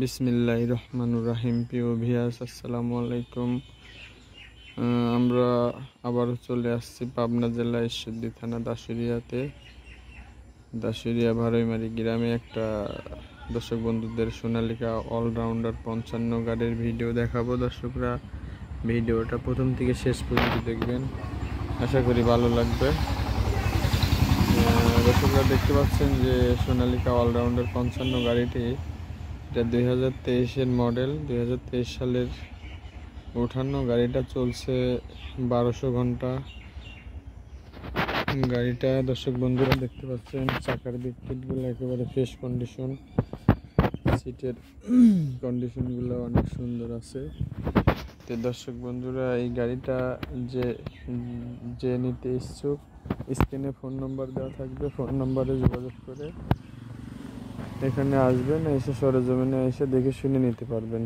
বিসমিল্লাহির রহমানির রহিম। প্রিয় ভিউয়ার্স, আসসালামু আলাইকুম। আমরা আবারও চলে আসছি পাবনা জেলা ঈশ্বরদী থানা দাসুরিয়া ভারইমারি গ্রামে একটা দর্শক বন্ধুদের সোনালিকা অলরাউন্ডার 55 গাড়ির ভিডিও দেখাবো। দর্শকরা ভিডিওটা প্রথম থেকে শেষ পর্যন্ত দেখবেন, আশা করি ভালো লাগবে। দর্শকরা দেখতে পাচ্ছেন যে সোনালিকা অলরাউন্ডার 55 গাড়িটি, এটা 2023-এর মডেল, 2023 সালের ওঠানো। গাড়িটা চলছে 1200 ঘন্টা। গাড়িটা দর্শক বন্ধুরা দেখতে পাচ্ছেন, চাকার দিক টিটগুলো একেবারে ফ্রেশ কন্ডিশন, সিটের কন্ডিশনগুলো অনেক সুন্দর আছে। তো দর্শক বন্ধুরা, এই গাড়িটা যে নিতে ইচ্ছুক, স্ক্রিনে ফোন নম্বর দেওয়া থাকবে, ফোন নম্বরে যোগাযোগ করে এখানে আসবেন, এসে সরেজমিনে এসে দেখে শুনে নিতে পারবেন।